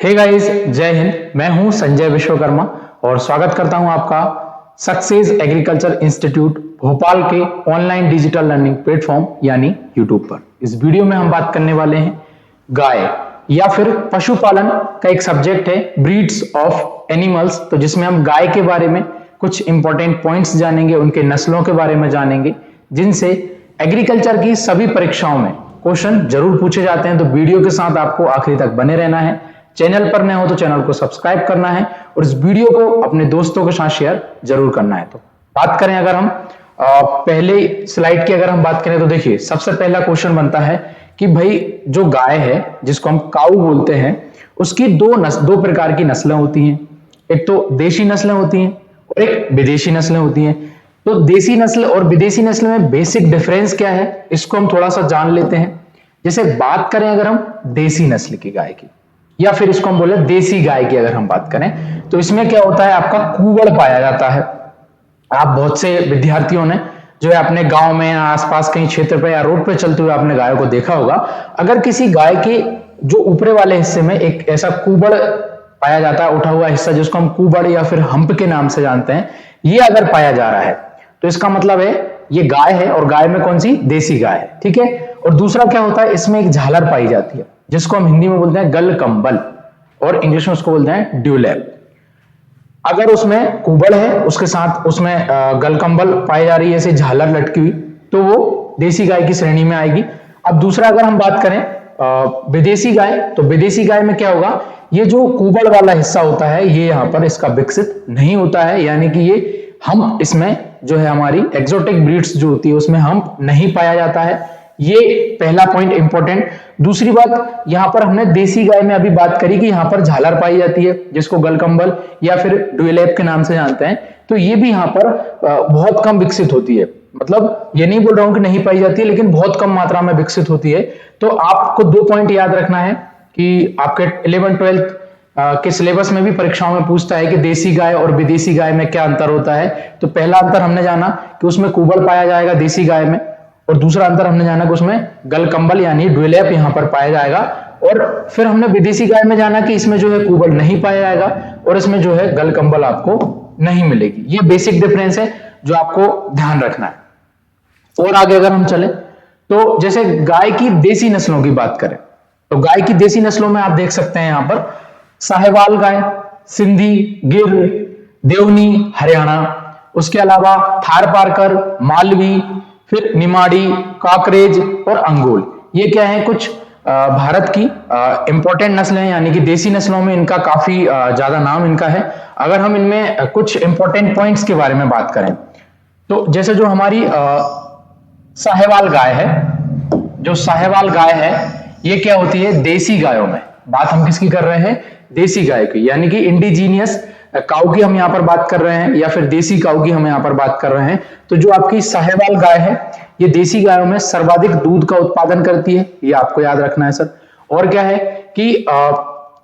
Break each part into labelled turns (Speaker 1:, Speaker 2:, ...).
Speaker 1: Hey guys, जय हिंद। मैं हूं संजय विश्वकर्मा और स्वागत करता हूं आपका सक्सेस एग्रीकल्चर इंस्टीट्यूट भोपाल के ऑनलाइन डिजिटल लर्निंग प्लेटफॉर्म यानी यूट्यूब पर। इस वीडियो में हम बात करने वाले हैं गाय या फिर पशुपालन का एक सब्जेक्ट है ब्रीड्स ऑफ एनिमल्स, तो जिसमें हम गाय के बारे में कुछ इंपॉर्टेंट पॉइंट्स जानेंगे, उनके नस्लों के बारे में जानेंगे जिनसे एग्रीकल्चर की सभी परीक्षाओं में क्वेश्चन जरूर पूछे जाते हैं। तो वीडियो के साथ आपको आखिरी तक बने रहना है। चैनल पर नए हो तो चैनल को सब्सक्राइब करना है और इस वीडियो को अपने दोस्तों के साथ शेयर जरूर करना है। तो बात करें अगर हम पहले स्लाइड की अगर हम बात करें तो देखिए सबसे पहला क्वेश्चन बनता है कि भाई जो गाय है जिसको हम काऊ बोलते हैं उसकी दो प्रकार की नस्लें होती हैं। एक तो देशी नस्लें होती हैं और एक विदेशी नस्लें होती हैं। तो देसी नस्ल और विदेशी नस्ल में बेसिक डिफरेंस क्या है इसको हम थोड़ा सा जान लेते हैं। जैसे बात करें अगर हम देसी नस्ल की गाय की या फिर इसको हम बोले देसी गाय की अगर हम बात करें तो इसमें क्या होता है, आपका कूबड़ पाया जाता है। आप बहुत से विद्यार्थियों ने जो है अपने गांव में या आसपास कहीं क्षेत्र पे या रोड पे चलते हुए आपने गायों को देखा होगा। अगर किसी गाय के जो ऊपरे वाले हिस्से में एक ऐसा कूबड़ पाया जाता है, उठा हुआ हिस्सा जिसको हम कूबड़ या फिर हम्प के नाम से जानते हैं, ये अगर पाया जा रहा है तो इसका मतलब है ये गाय है और गाय में कौन सी देसी गाय है, ठीक है। और दूसरा क्या होता है, इसमें एक झालर पाई जाती है जिसको हम हिंदी में बोलते हैं गल कंबल और इंग्लिश में उसको बोलते हैं ड्यूलैप। अगर उसमें कुबड़ है उसके साथ उसमें गलकंबल पाई जा रही है ऐसे झालर लटकी हुई तो वो देसी गाय की श्रेणी में आएगी। अब दूसरा अगर हम बात करें विदेशी गाय, तो विदेशी गाय में क्या होगा, ये जो कुबड़ वाला हिस्सा होता है ये यहाँ पर इसका विकसित नहीं होता है, यानी कि ये हम इसमें जो है हमारी एक्सोटिक ब्रीड्स जो होती है उसमें हम नहीं पाया जाता है। ये पहला पॉइंट इंपॉर्टेंट। दूसरी बात, यहां पर हमने देसी गाय में अभी बात करी कि यहां पर झालर पाई जाती है जिसको गलकंबल या फिर ड्यूलैप के नाम से जानते हैं। तो ये भी यहां पर बहुत कम विकसित होती है। मतलब ये नहीं बोल रहा हूं कि नहीं पाई जाती है, लेकिन बहुत कम मात्रा में विकसित होती है। तो आपको दो पॉइंट याद रखना है कि आपके 11th-12th के सिलेबस में भी परीक्षाओं में पूछता है कि देसी गाय और विदेशी गाय में क्या अंतर होता है। तो पहला अंतर हमने जाना कि उसमें कुबड़ पाया जाएगा देसी गाय में, और दूसरा अंतर हमने जाना कि उसमें गलकंबल यानी ड्यूलैप यहां पर पाया जाएगा। और फिर हमने विदेशी गाय में जाना कि इसमें जो है कुबड़ नहीं पाया जाएगा और इसमें जो है गलकंबल आपको नहीं मिलेगी। ये बेसिक डिफरेंस है जो आपको ध्यान रखना है। और आगे अगर हम चले तो जैसे गाय की देसी नस्लों की बात करें तो गाय की देसी नस्लों में आप देख सकते हैं यहां पर साहिवाल गाय, सिंधी, गिर, देवनी हरियाणा, उसके अलावा थार पारकर, मालवी, फिर निमाड़ी, काकरेज और अंगोल। ये क्या है, कुछ भारत की इंपॉर्टेंट नस्लें हैं, यानी कि देसी नस्लों में इनका काफी ज्यादा नाम इनका है। अगर हम इनमें कुछ इंपॉर्टेंट पॉइंट्स के बारे में बात करें तो जैसे जो हमारी साहिवाल गाय है, जो साहिवाल गाय है ये क्या होती है, देसी गायों में बात हम किसकी कर रहे हैं, देसी गाय की, यानी कि इंडिजीनियस काऊ की हम यहां पर बात कर रहे हैं या फिर देसी काऊ की हम यहां पर बात कर रहे हैं। तो जो आपकी साहिवाल गाय है ये देसी गायों में सर्वाधिक दूध का उत्पादन करती है, ये आपको याद रखना है सर। और क्या है कि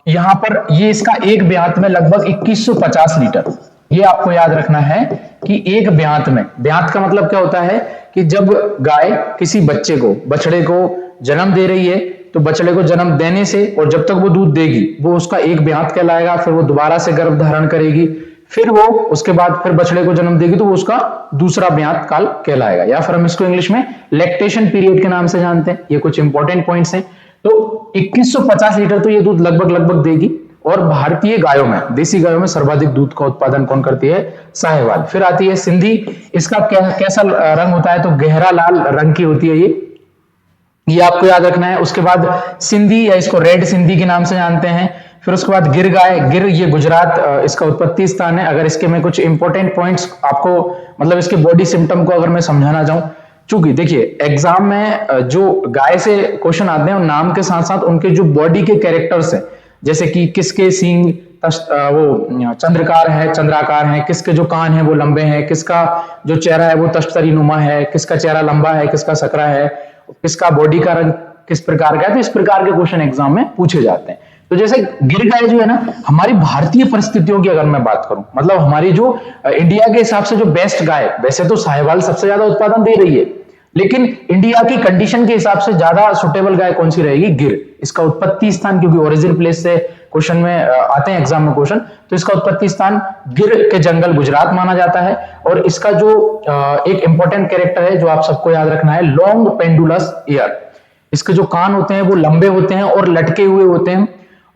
Speaker 1: यहां पर ये इसका एक ब्यात में लगभग 2150 लीटर, ये आपको याद रखना है कि एक ब्यात में, ब्यात का मतलब क्या होता है कि जब गाय किसी बच्चे को, बछड़े को जन्म दे रही है तो बछड़े को जन्म देने से और जब तक वो दूध देगी वो उसका एक ब्यात कहलाएगा। फिर वो दोबारा से गर्भ धारण करेगी, फिर वो उसके बाद फिर बछड़े को जन्म देगी तो वो उसका दूसरा ब्यात काल कहलाएगा, या फिर हम इसको इंग्लिश में लैक्टेशन पीरियड के नाम से जानते हैं। ये कुछ इंपॉर्टेंट पॉइंट्स हैं। तो 2150 लीटर तो ये दूध लगभग देगी। और भारतीय गायों में, देसी गायों में सर्वाधिक दूध का उत्पादन कौन करती है, साहिवाल। फिर आती है सिंधी, इसका कैसा रंग होता है, तो गहरा लाल रंग की होती है ये आपको याद रखना है। उसके बाद सिंधी या इसको रेड सिंधी के नाम से जानते हैं। फिर उसके बाद गिर गाय, गिर ये गुजरात इसका उत्पत्ति स्थान है। अगर इसके में कुछ इंपॉर्टेंट पॉइंट्स आपको, मतलब इसके बॉडी सिम्टम को अगर मैं समझाना चाहूं, चूंकि देखिए एग्जाम में जो गाय से क्वेश्चन आते हैं नाम के साथ साथ उनके जो बॉडी के कैरेक्टर्स हैं, जैसे कि किसके सींग वो चंद्रकार है, चंद्राकार है, किसके जो कान है वो लंबे हैं, किसका जो चेहरा है वो तश्तरी नुमा है, किसका चेहरा लंबा है, किसका सकरा है, किसका बॉडी का रंग किस प्रकार का है। तो इस प्रकार के क्वेश्चन एग्जाम में पूछे जाते हैं। तो जैसे गिर गाय जो है ना, हमारी भारतीय परिस्थितियों की अगर मैं बात करूं, मतलब हमारी जो इंडिया के हिसाब से जो बेस्ट गाय, वैसे तो साहिवाल सबसे ज्यादा उत्पादन दे रही है, लेकिन इंडिया की कंडीशन के हिसाब से ज्यादा सुटेबल गाय कौन सी रहेगी? गिर। इसका उत्पत्ति स्थान, क्योंकि ओरिजिन प्लेस से क्वेश्चन में आते हैं एग्जाम में क्वेश्चन, तो इसका उत्पत्ति स्थान गिर के जंगल गुजरात माना जाता है। और इसका जो एक इंपॉर्टेंट कैरेक्टर है जो आप सबको याद रखना है, लॉन्ग पेंडुलस ईयर। इसके जो कान होते हैं वो लंबे होते हैं और लटके हुए होते हैं,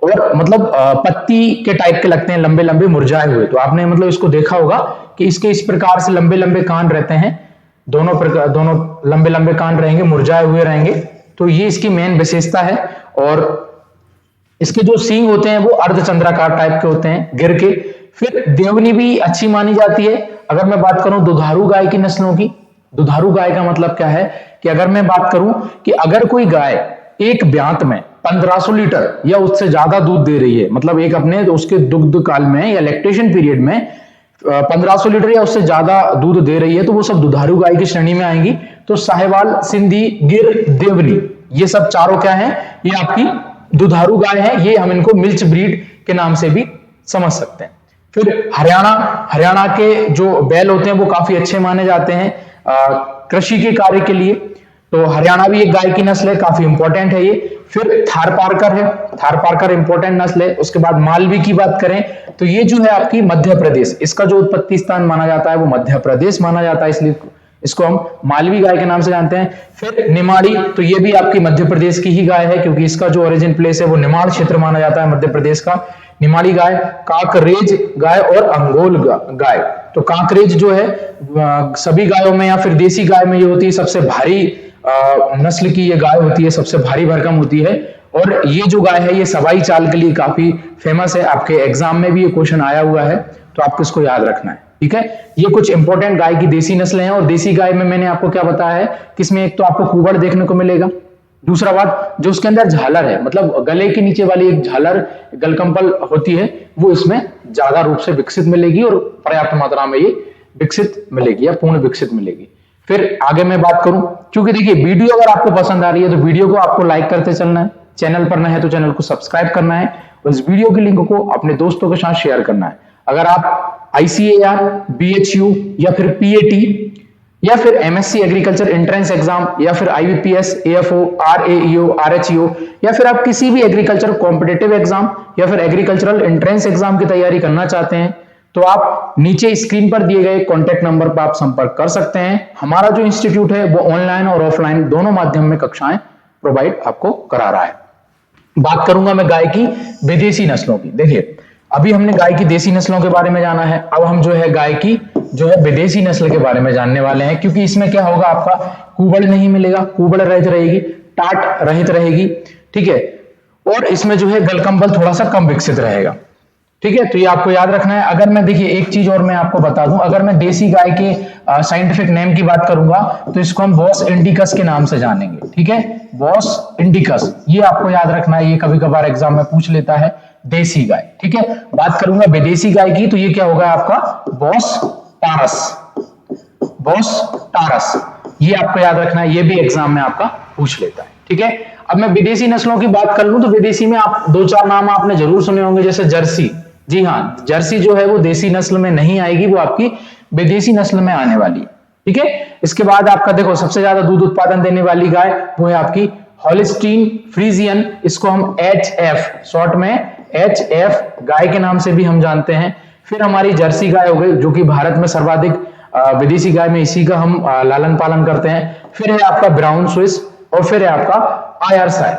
Speaker 1: और मतलब पत्ती के टाइप के लगते हैं, लंबे लंबे मुरझाए हुए। तो आपने मतलब इसको देखा होगा कि इसके इस प्रकार से लंबे लंबे कान रहते हैं, दोनों लंबे लंबे कान रहेंगे, मुरझाए हुए रहेंगे। तो ये इसकी मेन विशेषता है। और इसके जो सींग होते हैं वो अर्धचंद्राकार टाइप के होते हैं गिर के। फिर देवनी भी अच्छी मानी जाती है। अगर मैं बात करूं दुधारू गाय की नस्लों की, दुधारू गाय का मतलब क्या है कि अगर मैं बात करूं कि अगर कोई गाय एक ब्यांत में 1500 लीटर या उससे ज्यादा दूध दे रही है, मतलब एक अपने उसके दुग्ध काल में या लैक्टेशन पीरियड में 1500 लीटर या उससे ज्यादा दूध दे रही है, तो वो सब दुधारू गाय की श्रेणी में आएंगी। तो साहिवाल, सिंधी, गिर, देवनी, ये सब चारों क्या है? ये आपकी दुधारू गाय है। ये हम इनको मिल्च ब्रीड के नाम से भी समझ सकते हैं। फिर हरियाणा के जो बैल होते हैं वो काफी अच्छे माने जाते हैं कृषि के कार्य के लिए। तो हरियाणा भी एक गाय की नस्ल है, काफी इंपॉर्टेंट है ये। फिर थारपारकर है, थारपारकर इंपॉर्टेंट नस्ल है। उसके बाद मालवी की बात करें तो ये जो है आपकी मध्य प्रदेश, इसका जो उत्पत्ति स्थान माना जाता है वो मध्य प्रदेश माना जाता है, इसलिए इसको हम मालवी गाय के नाम से जानते हैं। फिर निमाड़ी, तो ये भी आपकी मध्य प्रदेश की ही गाय है, क्योंकि इसका जो ओरिजिन प्लेस है वो निमाड़ क्षेत्र माना जाता है मध्य प्रदेश का। निमाड़ी गाय, कांकरेज गाय और अंगोल गाय। तो कांकरेज जो है सभी गायों में या फिर देसी गाय में ये होती है सबसे भारी नस्ल की ये गाय होती है, सबसे भारी भरकम होती है। और ये जो गाय है ये सवाई चाल के लिए काफी फेमस है, आपके एग्जाम में भी ये क्वेश्चन आया हुआ है, तो आपको इसको याद रखना है। ठीक है, ये कुछ इंपॉर्टेंट गाय की देसी नस्लें हैं। और देसी गाय में मैंने आपको क्या बताया है कि इसमें एक तो आपको कुबड़ देखने को मिलेगा, दूसरा बात जो उसके अंदर झालर है, मतलब गले के नीचे वाली एक झालर गलकंपल होती है, वो इसमें ज्यादा रूप से विकसित मिलेगी और पर्याप्त मात्रा में ये विकसित मिलेगी या पूर्ण विकसित मिलेगी। फिर आगे मैं बात करूं, क्योंकि देखिए वीडियो अगर आपको पसंद आ रही है तो वीडियो को आपको लाइक करते चलना है, चैनल पर नए हैं तो चैनल को सब्सक्राइब करना है और इस वीडियो की लिंक को अपने दोस्तों के साथ शेयर करना है। अगर आप ICAR, BHU या फिर PAT या फिर MSc एग्रीकल्चर एंट्रेंस एग्जाम या फिर IBPS, AFO, RAEO, RHEO या फिर आप किसी भी एग्रीकल्चर कॉम्पिटिटिव एग्जाम या फिर एग्रीकल्चरल एंट्रेंस एग्जाम की तैयारी करना चाहते हैं तो आप नीचे स्क्रीन पर दिए गए कॉन्टैक्ट नंबर पर आप संपर्क कर सकते हैं। हमारा जो इंस्टीट्यूट है वो ऑनलाइन और ऑफलाइन दोनों माध्यम में कक्षाएं प्रोवाइड आपको करा रहा है। बात करूंगा मैं गाय की विदेशी नस्लों की। देखिए अभी हमने गाय की देसी नस्लों के बारे में जाना है, अब हम जो है गाय की जो है विदेशी नस्ल के बारे में जानने वाले हैं, क्योंकि इसमें क्या होगा, आपका कुबड़ नहीं मिलेगा, कुबड़ रहित रहेगी, टाट रहित रहेगी, ठीक है, और इसमें जो है गलकंबल थोड़ा सा कम विकसित रहेगा। ठीक है, तो ये आपको याद रखना है। अगर मैं देखिए एक चीज और मैं आपको बता दूं, अगर मैं देसी गाय के साइंटिफिक नेम की बात करूंगा तो इसको हम बॉस इंडिकस के नाम से जानेंगे। ठीक है, बॉस इंडिकस, ये आपको याद रखना है, ये कभी कभार एग्जाम में पूछ लेता है देसी गाय। ठीक है, बात करूंगा विदेशी गाय की तो ये क्या होगा आपका बॉस टारस, बॉस टारस, ये आपको याद रखना है, ये भी एग्जाम में आपका पूछ लेता है। ठीक है, अब मैं विदेशी नस्लों की बात कर लूं तो विदेशी में आप दो चार नाम आपने जरूर सुने होंगे, जैसे जर्सी। जी हाँ, जर्सी जो है वो देसी नस्ल में नहीं आएगी, वो आपकी विदेशी नस्ल में आने वाली है। ठीक है, इसके बाद आपका देखो सबसे ज्यादा दूध उत्पादन देने वाली गाय वो है आपकी हॉलिस्टीन फ्रीजियन, इसको हम HF शॉर्ट में HF गाय के नाम से भी हम जानते हैं। फिर हमारी जर्सी गाय हो गई जो कि भारत में सर्वाधिक विदेशी गाय में इसी का हम लालन पालन करते हैं। फिर है आपका ब्राउन स्विस और फिर है आपका आयरशायर।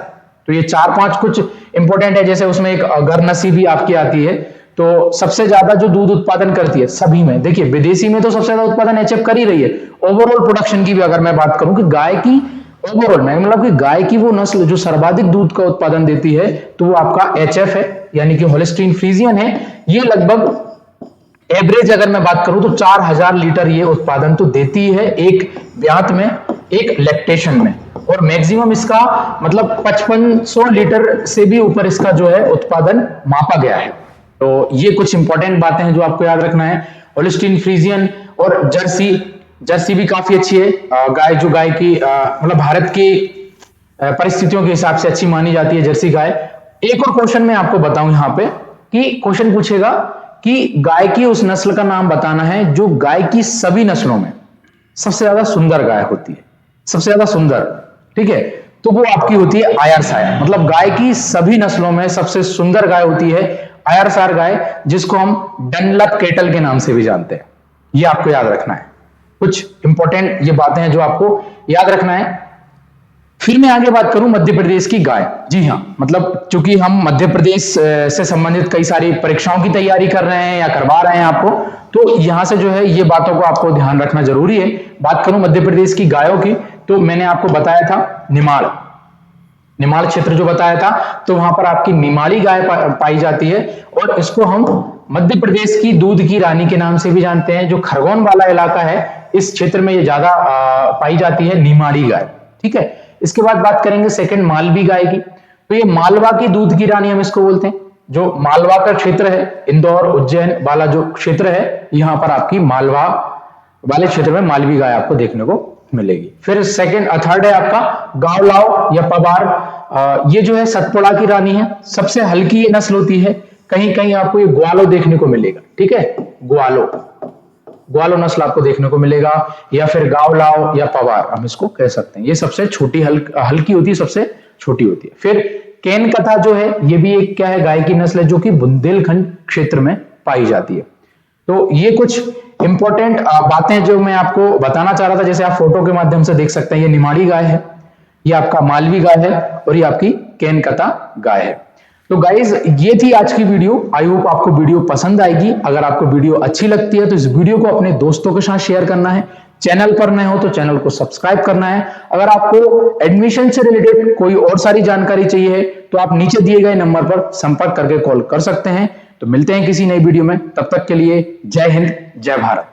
Speaker 1: तो ये चार पांच कुछ इंपॉर्टेंट है, जैसे उसमें एक गरनसी भी आपकी आती है। तो सबसे ज्यादा जो दूध उत्पादन करती है सभी में, देखिए विदेशी में तो सबसे ज्यादा उत्पादन HF कर ही रही है। ओवरऑल प्रोडक्शन की भी अगर मैं बात करूं कि गाय की ओवरऑल में, मतलब कि गाय की वो नस्ल जो सर्वाधिक दूध का उत्पादन देती है तो वो आपका HF है, यानी कि होलिस्टीन फ्रीजियन है। ये लगभग एवरेज अगर मैं बात करूं तो 4000 लीटर ये उत्पादन तो देती है एक ब्यात में, एक लैक्टेशन में, और मैक्सिमम इसका मतलब 5500 लीटर से भी ऊपर इसका जो है उत्पादन मापा गया है। तो ये कुछ इंपॉर्टेंट बातें हैं जो आपको याद रखना है। होलिस्टीन फ्रीजियन और जर्सी, जर्सी भी काफी अच्छी है गाय, जो गाय की मतलब भारत की परिस्थितियों के हिसाब से अच्छी मानी जाती है जर्सी गाय। एक और क्वेश्चन मैं आपको बताऊं यहाँ पे कि क्वेश्चन पूछेगा कि गाय की उस नस्ल का नाम बताना है जो गाय की सभी नस्लों में सबसे ज्यादा सुंदर गाय होती है। सबसे ज्यादा सुंदर, ठीक है, तो वो आपकी होती है आयरशायर। मतलब गाय की सभी नस्लों में सबसे सुंदर गाय होती है आयरशायर गाय, जिसको हम डनलप कैटल के नाम से भी जानते हैं। ये आपको याद रखना है, कुछ इंपॉर्टेंट ये बातें हैं जो आपको याद रखना है। फिर मैं आगे बात करूं मध्य प्रदेश की गाय। जी हाँ, मतलब चूंकि हम मध्य प्रदेश से संबंधित कई सारी परीक्षाओं की तैयारी कर रहे हैं या करवा रहे हैं आपको, तो यहां से जो है ये बातों को आपको ध्यान रखना जरूरी है। बात करूं मध्य प्रदेश की गायों की, तो मैंने आपको बताया था निमाड़ क्षेत्र जो बताया था, तो वहां पर आपकी निमाड़ी गाय पाई जाती है, और इसको हम मध्य प्रदेश की दूध की रानी के नाम से भी जानते हैं। जो खरगोन वाला इलाका है, इस क्षेत्र में ये ज्यादा पाई जाती है निमाड़ी गाय, ठीक है। इसके बाद बात करेंगे सेकंड मालवी गाय की। तो ये मालवा की दूध की रानी हम इसको बोलते हैं। जो मालवा का क्षेत्र है, इंदौर उज्जैन वाला जो क्षेत्र है, यहां पर आपकी मालवा वाले क्षेत्र में मालवी गाय आपको देखने को मिलेगी। फिर थर्ड है आपका गावलाव या पवार। ये जो है सतपुड़ा की रानी है, सबसे हल्की नस्ल होती है। कहीं कहीं आपको ये ग्वालो देखने को मिलेगा, ठीक है, ग्वालो नस्ल आपको देखने को मिलेगा, या फिर गावलाव या पवार हम इसको कह सकते हैं। ये सबसे छोटी हल्की होती है, सबसे छोटी होती है। फिर केन कथा जो है, ये भी एक क्या है, गाय की नस्ल है, जो कि बुंदेलखंड क्षेत्र में पाई जाती है। तो ये कुछ इंपॉर्टेंट बातें जो मैं आपको बताना चाह रहा था, जैसे आप फोटो के माध्यम से देख सकते हैं, ये निमाड़ी गाय है, ये आपका मालवी गाय है, और ये आपकी केन कथा गाय है। तो गाइज ये थी आज की वीडियो। आई होप आपको वीडियो पसंद आएगी। अगर आपको वीडियो अच्छी लगती है तो इस वीडियो को अपने दोस्तों के साथ शेयर करना है। चैनल पर नए हो तो चैनल को सब्सक्राइब करना है। अगर आपको एडमिशन से रिलेटेड कोई और सारी जानकारी चाहिए तो आप नीचे दिए गए नंबर पर संपर्क करके कॉल कर सकते हैं। तो मिलते हैं किसी नई वीडियो में, तब तक के लिए जय हिंद, जय भारत।